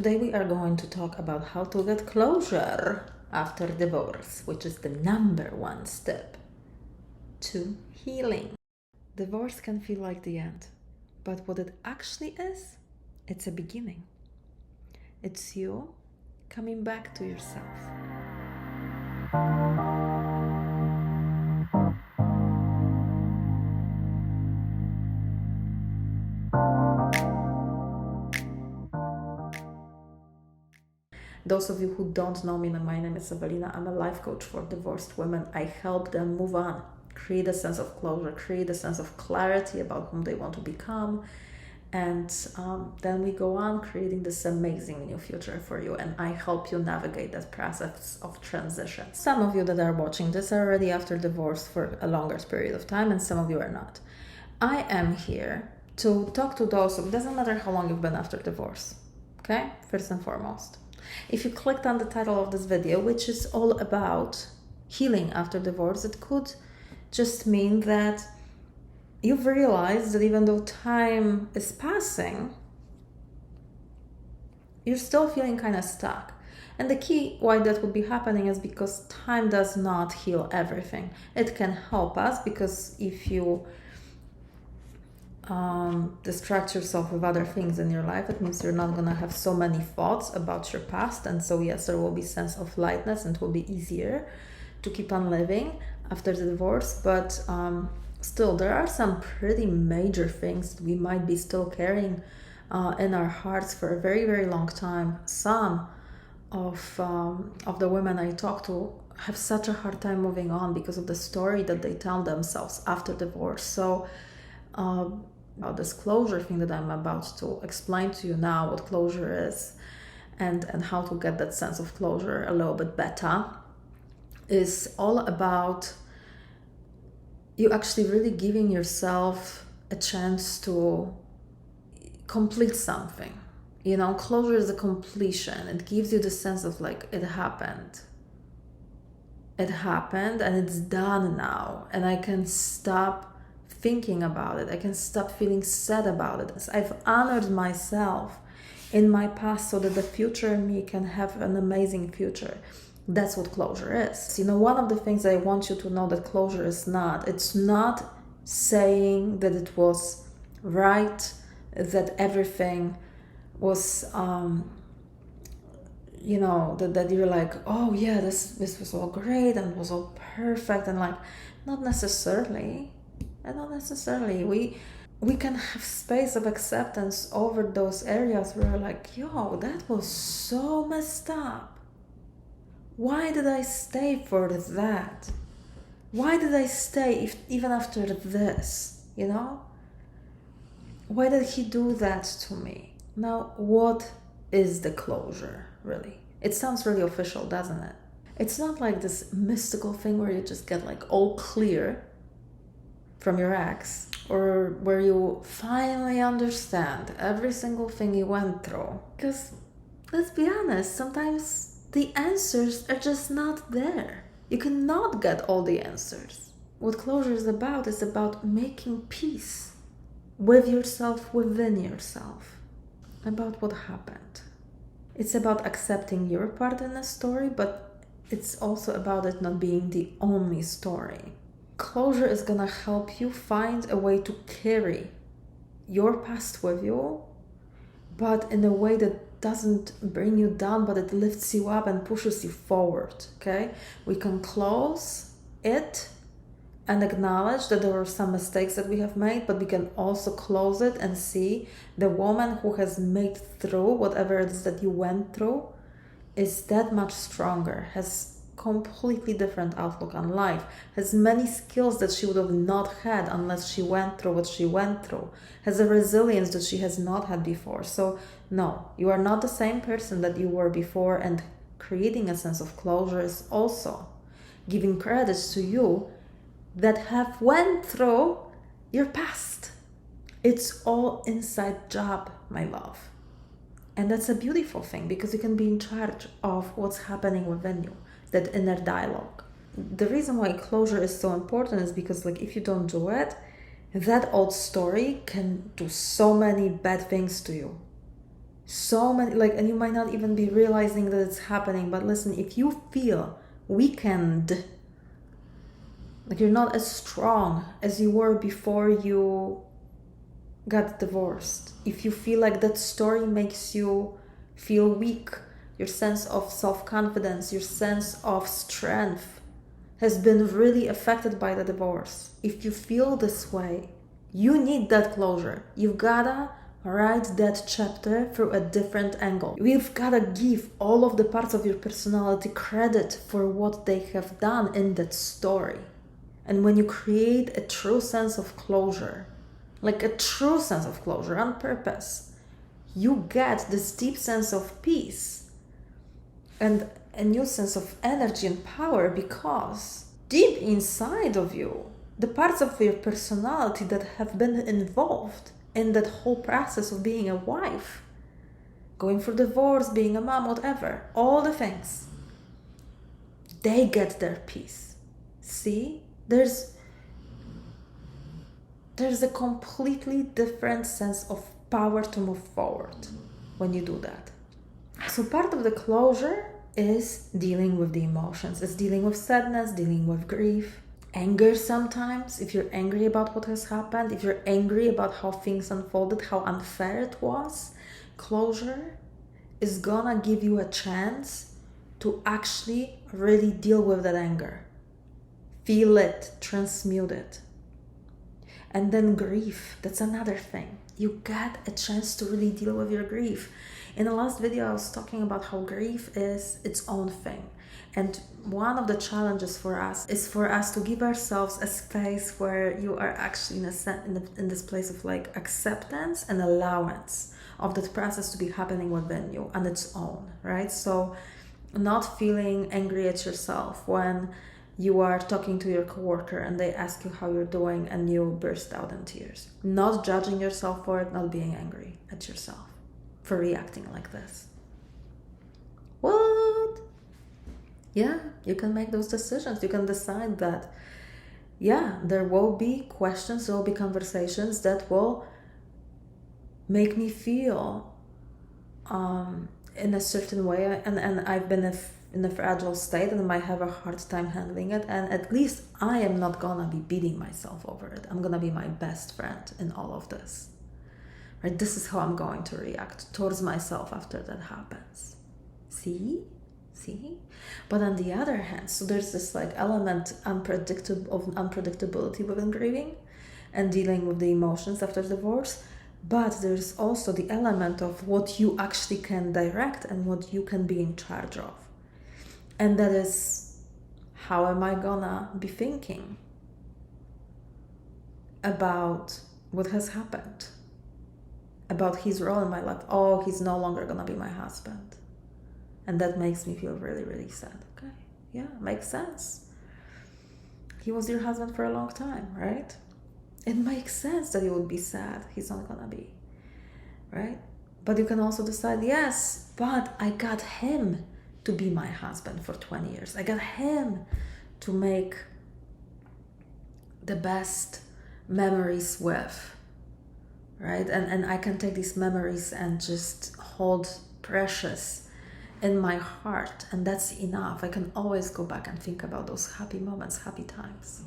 Today we are going to talk about how to get closure after divorce, which is the number one step to healing. Divorce can feel like the end, but what it actually is, it's a beginning. It's you coming back to yourself. Those of you who don't know me, my name is Evelina. I'm a life coach for divorced women. I help them move on, create a sense of closure, create a sense of clarity about whom they want to become. And then we go on creating this amazing new future for you. And I help you navigate that process of transition. Some of you that are watching this are already after divorce for a longer period of time, and some of you are not. I am here to talk to those of, it doesn't matter how long you've been after divorce, okay? First and foremost. If you clicked on the title of this video, which is all about healing after divorce, it could just mean that you've realized that even though time is passing, you're still feeling kind of stuck. And the key why that would be happening is because time does not heal everything. It can help us because if you distract yourself with other things in your life, it means you're not going to have so many thoughts about your past. And so, yes, there will be sense of lightness and it will be easier to keep on living after the divorce. But still, there are some pretty major things that we might be still carrying in our hearts for a very, very long time. Some of the women I talk to have such a hard time moving on because of the story that they tell themselves after divorce. So this closure thing that I'm about to explain to you now, what closure is and how to get that sense of closure a little bit better, is all about you actually really giving yourself a chance to complete something. You know, closure is a completion. It gives you the sense of like, it happened. It happened and it's done now. And I can stop thinking about it. I can stop feeling sad about it. I've honored myself in my past so that the future me can have an amazing future. That's what closure is. You know, one of the things I want you to know that closure is not, it's not saying that it was right, that everything was, you know, that you're like, oh yeah, this was all great and it was all perfect, and like, not necessarily. And not necessarily. We can have space of acceptance over those areas where we're like, yo, that was so messed up. Why did I stay for that? Why did I stay even after this, you know? Why did he do that to me? Now, what is the closure, really? It sounds really official, doesn't it? It's not like this mystical thing where you just get like all clear from your ex, or where you finally understand every single thing you went through. Because let's be honest, sometimes the answers are just not there. You cannot get all the answers. What closure is about making peace with yourself, within yourself, about what happened. It's about accepting your part in the story, but it's also about it not being the only story. Closure is gonna help you find a way to carry your past with you, but in a way that doesn't bring you down, but it lifts you up and pushes you forward, okay? We can close it and acknowledge that there were some mistakes that we have made, but we can also close it and see the woman who has made through whatever it is that you went through is that much stronger, has completely different outlook on life, has many skills that she would have not had unless she went through what she went through, has a resilience that she has not had before. So no, you are not the same person that you were before, and creating a sense of closure is also giving credit to you that have went through your past. It's all inside job, my love. And that's a beautiful thing because you can be in charge of what's happening within you, that inner dialogue. The reason why closure is so important is because, like, if you don't do it, that old story can do so many bad things to you. So many, like, and you might not even be realizing that it's happening, but listen, if you feel weakened, like you're not as strong as you were before you got divorced, if you feel like that story makes you feel weak, your sense of self-confidence, your sense of strength has been really affected by the divorce, if you feel this way, you need that closure. You've gotta write that chapter through a different angle. We've gotta give all of the parts of your personality credit for what they have done in that story. And when you create a true sense of closure, like a true sense of closure on purpose, you get this deep sense of peace and a new sense of energy and power, because deep inside of you, the parts of your personality that have been involved in that whole process of being a wife, going through divorce, being a mom, whatever, all the things, they get their peace. See? There's a completely different sense of power to move forward when you do that. So part of the closure is dealing with the emotions. It's dealing with sadness, dealing with grief, anger sometimes. If you're angry about what has happened, if you're angry about how things unfolded, how unfair it was, closure is gonna give you a chance to actually really deal with that anger. Feel it, transmute it. And then grief, that's another thing. You get a chance to really deal with your grief. In the last video, I was talking about how grief is its own thing. And one of the challenges for us is for us to give ourselves a space where you are actually in this place of like acceptance and allowance of that process to be happening within you on its own, right? So not feeling angry at yourself when you are talking to your coworker and they ask you how you're doing and you burst out in tears. Not judging yourself for it, not being angry at yourself for reacting like this. What? Yeah, you can make those decisions. You can decide that, yeah, there will be questions, there will be conversations that will make me feel in a certain way, and I've been in a fragile state and I might have a hard time handling it, and at least I am not gonna be beating myself over it. I'm gonna be my best friend in all of this, right? This is how I'm going to react towards myself after that happens. See? But on the other hand, so there's this like element of unpredictability within grieving and dealing with the emotions after divorce. But there's also the element of what you actually can direct and what you can be in charge of. And that is, how am I gonna be thinking about what has happened? About his role in my life. Oh, he's no longer gonna be my husband. And that makes me feel really, really sad. Okay, yeah, makes sense. He was your husband for a long time, right? It makes sense that you would be sad. He's not gonna be, right? But you can also decide, yes, but I got him to be my husband for 20 years. I got him to make the best memories with, right? And I can take these memories and just hold precious in my heart, and that's enough. I can always go back and think about those happy moments, happy times.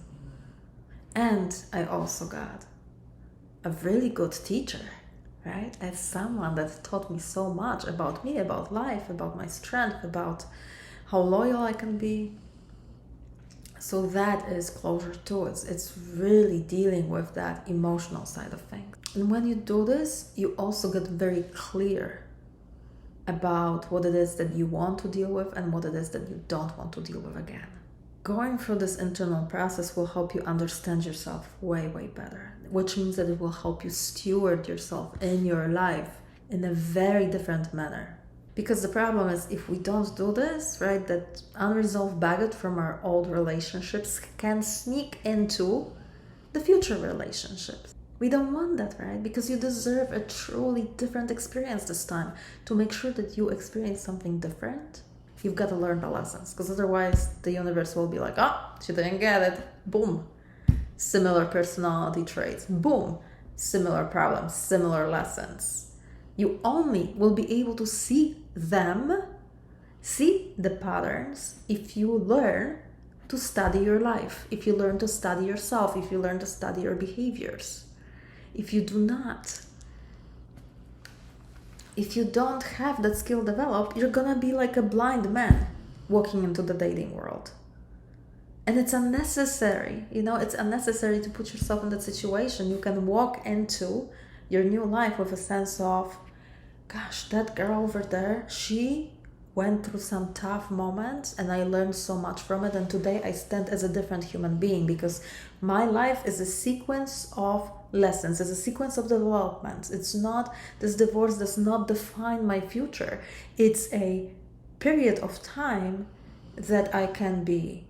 And I also got a really good teacher, right? As someone that taught me so much about me, about life, about my strength, about how loyal I can be. So that is closure too. It's really dealing with that emotional side of things. And when you do this, you also get very clear about what it is that you want to deal with and what it is that you don't want to deal with again. Going through this internal process will help you understand yourself way, way better, which means that it will help you steward yourself in your life in a very different manner. Because the problem is, if we don't do this, right, that unresolved baggage from our old relationships can sneak into the future relationships. We don't want that, right? Because you deserve a truly different experience this time. To make sure that you experience something different, you've got to learn the lessons, because otherwise the universe will be like, oh, she didn't get it. Boom. Similar personality traits. Boom. Similar problems, similar lessons. You only will be able to see the patterns, if you learn to study your life, if you learn to study yourself, if you learn to study your behaviors. If you do not, if you don't have that skill developed, you're gonna be like a blind man walking into the dating world. And it's unnecessary, it's unnecessary to put yourself in that situation. You can walk into your new life with a sense of, gosh, that girl over there, she went through some tough moments and I learned so much from it. And today I stand as a different human being because my life is a sequence of lessons, it's a sequence of developments. It's not, this divorce does not define my future. It's a period of time that I can be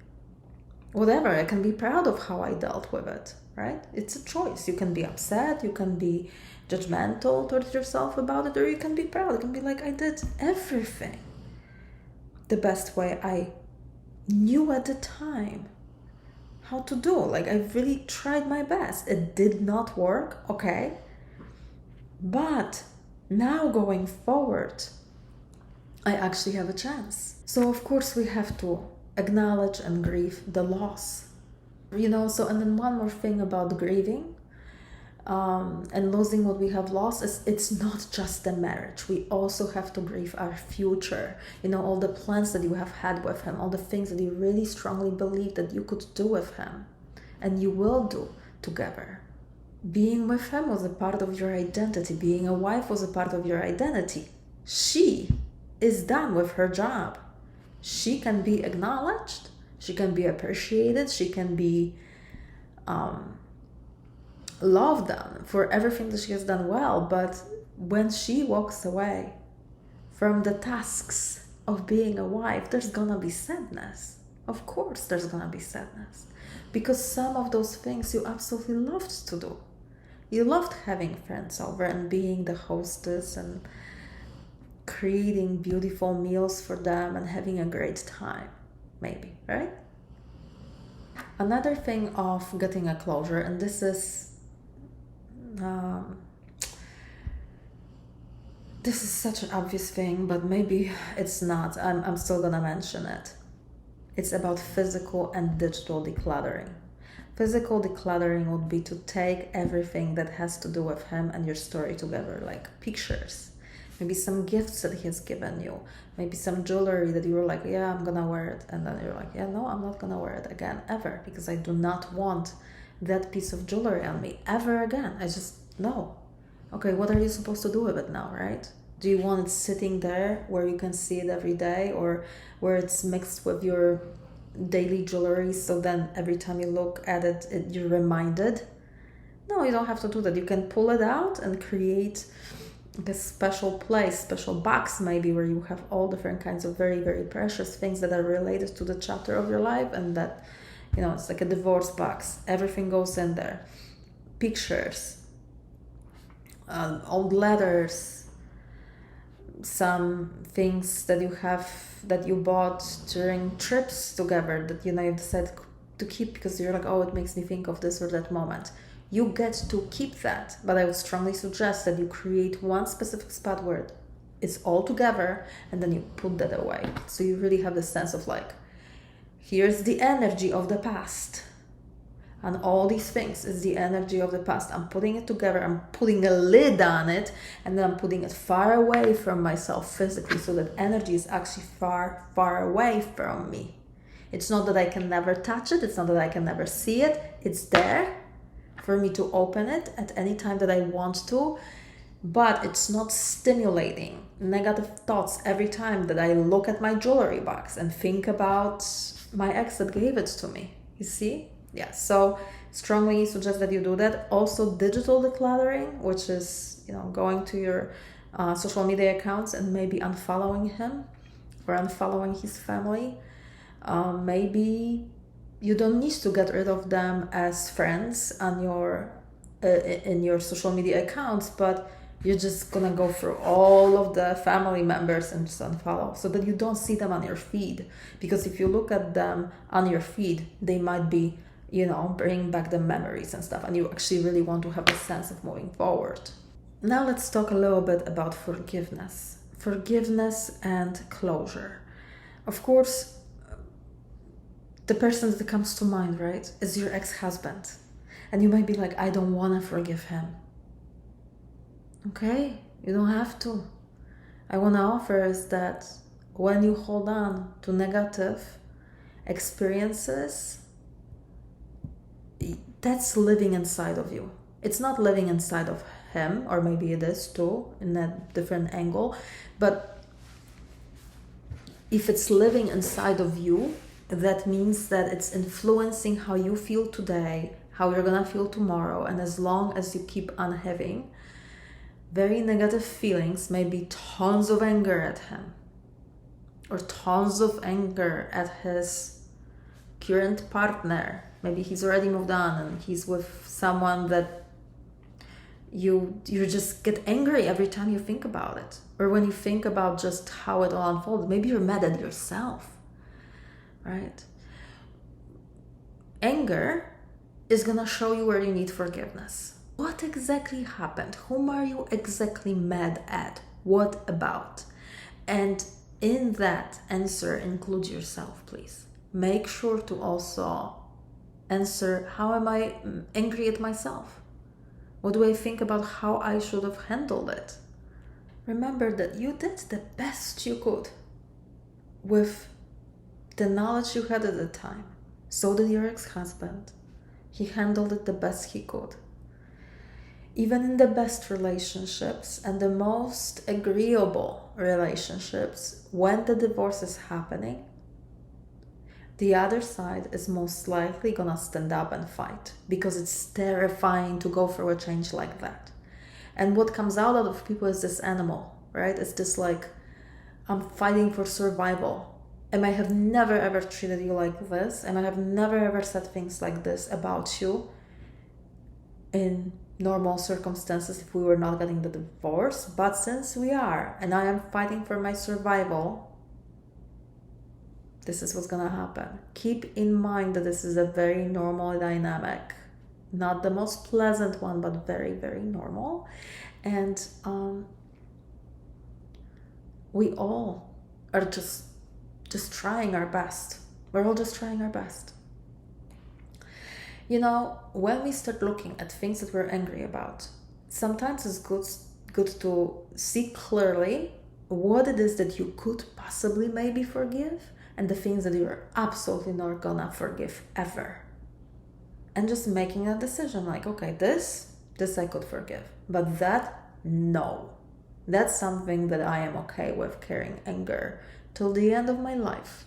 whatever, I can be proud of how I dealt with it, right? It's a choice. You can be upset, you can be judgmental towards yourself about it, or you can be proud. You can be like, I did everything the best way I knew at the time how to do. Like, I really tried my best. It did not work, okay? But now going forward, I actually have a chance. So of course we have to acknowledge and grieve the loss, so. And then one more thing about grieving and losing what we have lost is, it's not just the marriage. We also have to grieve our future, all the plans that you have had with him, all the things that you really strongly believe that you could do with him and you will do together. Being with him was a part of your identity. Being a wife was a part of your identity. She is done with her job. She can be acknowledged, she can be appreciated, she can be loved on for everything that she has done well. But when she walks away from the tasks of being a wife, there's gonna be sadness. Of course there's gonna be sadness, because some of those things you absolutely loved to do. You loved having friends over and being the hostess and creating beautiful meals for them and having a great time, maybe, right? Another thing of getting a closure, and this is such an obvious thing, but maybe it's not. I'm still gonna mention it. It's about physical and digital decluttering. Physical decluttering would be to take everything that has to do with him and your story together, like pictures, maybe some gifts that he has given you, maybe some jewelry that you were like, yeah, I'm gonna wear it, and then you're like, yeah, no, I'm not gonna wear it again ever, because I do not want that piece of jewelry on me ever again. I just, no. Okay, what are you supposed to do with it now, right? Do you want it sitting there where you can see it every day, or where it's mixed with your daily jewelry, so then every time you look at it, you're reminded? No, you don't have to do that. You can pull it out and create this special place, special box maybe, where you have all different kinds of very, very precious things that are related to the chapter of your life, and that, it's like a divorce box. Everything goes in there. Pictures, old letters, some things that you have, that you bought during trips together that, you decided to keep because you're like, oh, it makes me think of this or that moment. You get to keep that, but I would strongly suggest that you create one specific spot where it's all together, and then you put that away. So you really have the sense of like, here's the energy of the past. And all these things is the energy of the past. I'm putting it together, I'm putting a lid on it, and then I'm putting it far away from myself physically, so that energy is actually far, far away from me. It's not that I can never touch it, it's not that I can never see it, it's there for me to open it at any time that I want to, but it's not stimulating negative thoughts every time that I look at my jewelry box and think about my ex that gave it to me. You see? Yeah, so strongly suggest that you do that. Also, digital decluttering, which is, going to your social media accounts and maybe unfollowing him or unfollowing his family. Maybe you don't need to get rid of them as friends on your in your social media accounts, but you're just gonna go through all of the family members and just unfollow, so that you don't see them on your feed. Because if you look at them on your feed, they might be, bringing back the memories and stuff, and you actually really want to have a sense of moving forward. Now let's talk a little bit about forgiveness. Forgiveness and closure. Of course, the person that comes to mind, right, is your ex-husband. And you might be like, I don't want to forgive him. Okay, you don't have to. I want to offer is that when you hold on to negative experiences, that's living inside of you. It's not living inside of him, or maybe it is too, in a different angle. But if it's living inside of you, that means that it's influencing how you feel today, how you're gonna feel tomorrow. And as long as you keep on having very negative feelings, maybe tons of anger at him, or tons of anger at his current partner. Maybe he's already moved on and he's with someone that you just get angry every time you think about it. Or when you think about just how it all unfolded, maybe you're mad at yourself, right? Anger is gonna show you where you need forgiveness. What exactly happened? Whom are you exactly mad at? What about? And in that answer, include yourself, please. Make sure to also answer, how am I angry at myself? What do I think about how I should have handled it? Remember that you did the best you could with the knowledge you had at the time. So did your ex-husband. He handled it the best he could. Even in the best relationships and the most agreeable relationships, when the divorce is happening, the other side is most likely gonna stand up and fight, because it's terrifying to go through a change like that. And what comes out of people is this animal, right? It's this like, I'm fighting for survival. And I have never ever treated you like this, and I have never ever said things like this about you in normal circumstances if we were not getting the divorce. But since we are, and I am fighting for my survival, this is what's gonna happen. Keep in mind that this is a very normal dynamic, not the most pleasant one, but very, very normal. And we all are just trying our best. We're all just trying our best. You know, when we start looking at things that we're angry about, sometimes it's good to see clearly what it is that you could possibly maybe forgive, and the things that you're absolutely not gonna forgive ever. And just making a decision like, okay, this I could forgive, but that, no. That's something that I am okay with carrying anger till the end of my life.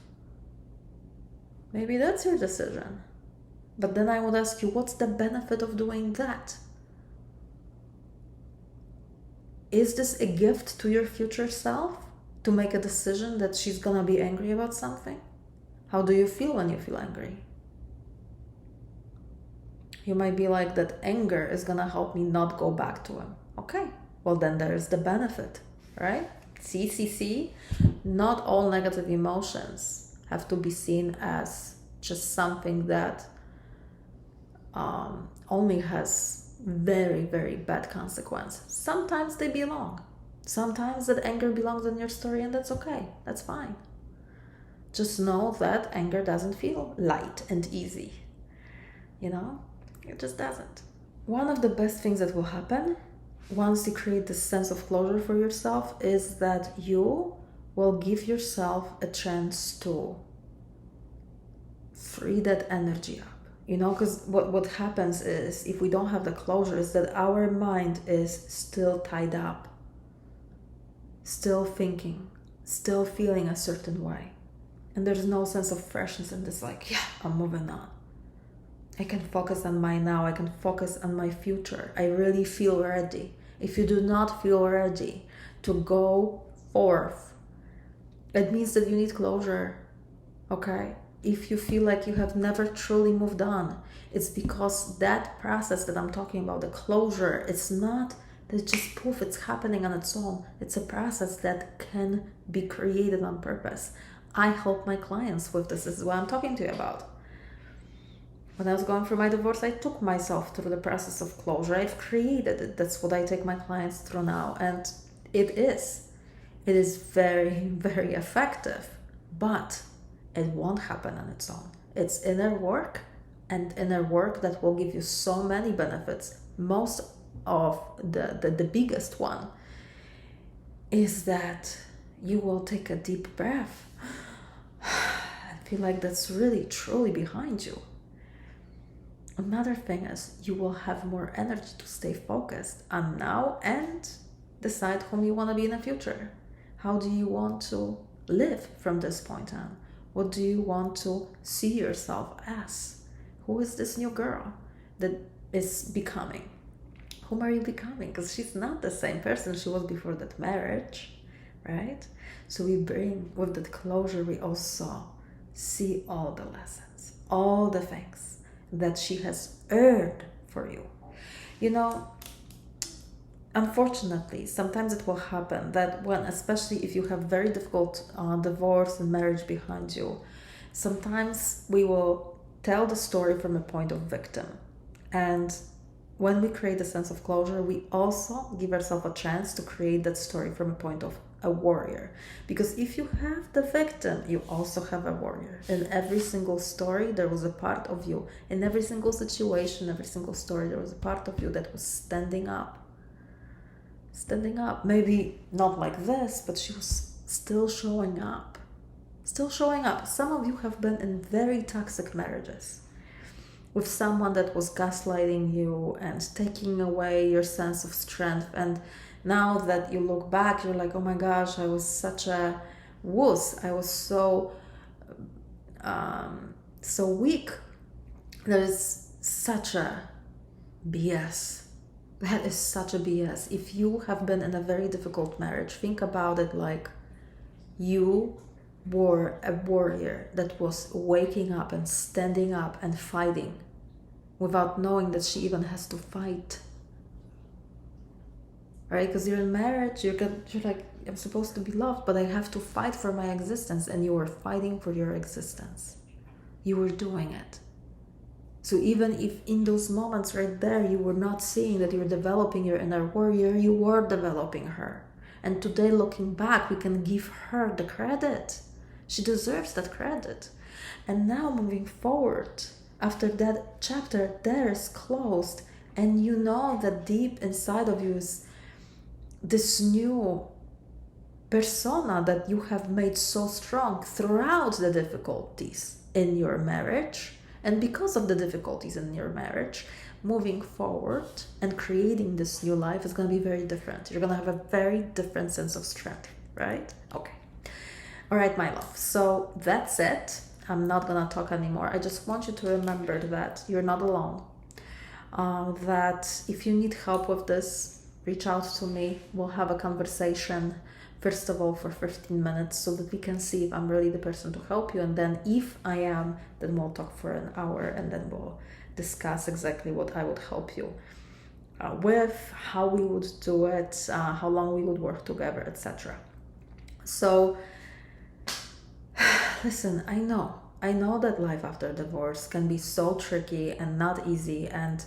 Maybe that's your decision. But then I would ask you, what's the benefit of doing that? Is this a gift to your future self to make a decision that she's gonna be angry about something? How do you feel when you feel angry? You might be like, that anger is gonna help me not go back to him. Okay, well then there's the benefit, right? See, not all negative emotions have to be seen as just something that only has very, very bad consequences. Sometimes they belong. Sometimes that anger belongs in your story, and that's okay. That's fine. Just know that anger doesn't feel light and easy. You know, it just doesn't. One of the best things that will happen once you create this sense of closure for yourself is that you will give yourself a chance to free that energy up. You know, because what happens is, if we don't have the closure, is that our mind is still tied up, still thinking, still feeling a certain way. And there's no sense of freshness in this, like, yeah, I'm moving on. I can focus on my now. I can focus on my future. I really feel ready. If you do not feel ready to go forth, it means that you need closure, okay? If you feel like you have never truly moved on, it's because that process that I'm talking about, the closure, it's not that just poof, it's happening on its own. It's a process that can be created on purpose. I help my clients with this. This is what I'm talking to you about. When I was going through my divorce, I took myself through the process of closure. I've created it. That's what I take my clients through now. And it is. It is very, very effective. But it won't happen on its own. It's inner work, and inner work that will give you so many benefits. Most of the biggest one is that you will take a deep breath and feel like that's really truly behind you. Another thing is you will have more energy to stay focused on now and decide whom you want to be in the future. How do you want to live from this point on? What do you want to see yourself as? Who is this new girl that is becoming? Whom are you becoming? Because she's not the same person she was before that marriage, right? So we bring, with that closure, we also see all the lessons, all the things that she has earned for you. You know, unfortunately, sometimes it will happen that when, especially if you have very difficult divorce and marriage behind you, sometimes we will tell the story from a point of victim. And when we create a sense of closure, we also give ourselves a chance to create that story from a point of a warrior. Because if you have the victim, you also have a warrior. In every single story, there was a part of you. In every single situation, every single story, there was a part of you that was standing up. Standing up. Maybe not like this, but she was still showing up. Still showing up. Some of you have been in very toxic marriages with someone that was gaslighting you and taking away your sense of strength. And now that you look back, you're like, oh my gosh, I was such a wuss. I was so weak. That is such a BS. That is such a BS. If you have been in a very difficult marriage, think about it like you were a warrior that was waking up and standing up and fighting without knowing that she even has to fight. Right? Because you're in marriage, you're like, I'm supposed to be loved, but I have to fight for my existence. And you were fighting for your existence. You were doing it. So even if in those moments right there, you were not seeing that you're developing your inner warrior, you were developing her. And today, looking back, we can give her the credit. She deserves that credit. And now moving forward, after that chapter there is closed, and you know that deep inside of you is this new persona that you have made so strong throughout the difficulties in your marriage. And because of the difficulties in your marriage, moving forward and creating this new life is going to be very different. You're going to have a very different sense of strength, right? Okay. All right, my love. So that's it. I'm not going to talk anymore. I just want you to remember that you're not alone. That if you need help with this, reach out to me. We'll have a conversation, first of all, for 15 minutes so that we can see if I'm really the person to help you. And then if I am, then we'll talk for an hour and then we'll discuss exactly what I would help you with, how we would do it, how long we would work together, etc. So, listen, I know that life after divorce can be so tricky and not easy, and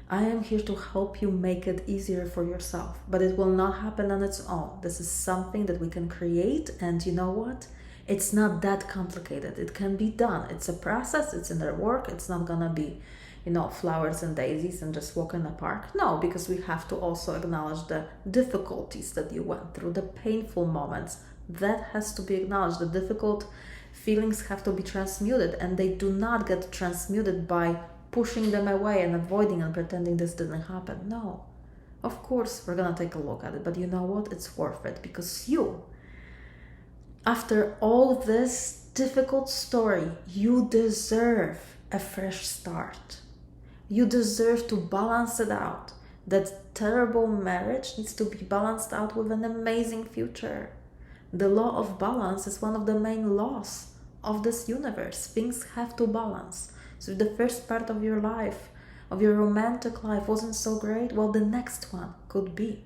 I am here to help you make it easier for yourself, but it will not happen on its own. This is something that we can create, and you know what? It's not that complicated. It can be done. It's a process. It's inner work. It's not gonna be, flowers and daisies and just walk in the park. No, because we have to also acknowledge the difficulties that you went through, the painful moments. That has to be acknowledged. The difficult feelings have to be transmuted, and they do not get transmuted by pushing them away and avoiding and pretending this didn't happen. No. Of course, we're gonna take a look at it, but you know what? It's worth it, because you, after all this difficult story, you deserve a fresh start. You deserve to balance it out. That terrible marriage needs to be balanced out with an amazing future. The law of balance is one of the main laws of this universe. Things have to balance. So if the first part of your life, of your romantic life, wasn't so great, well, the next one could be.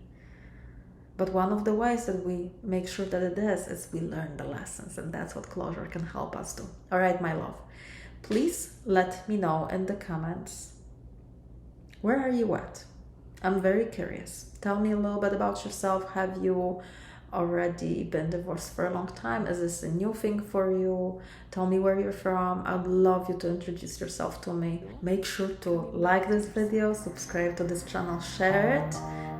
But one of the ways that we make sure that it is we learn the lessons, and that's what closure can help us do. All right, my love. Please let me know in the comments. Where are you at? I'm very curious. Tell me a little bit about yourself. Have you already been divorced for a long time? Is this a new thing for you? Tell me where you're from. I'd love you to introduce yourself to me. Make sure to like this video, subscribe to this channel, share it.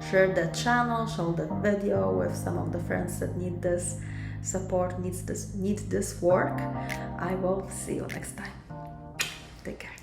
Share the channel, show the video with some of the friends that need this support, need this work. I will see you next time. Take care.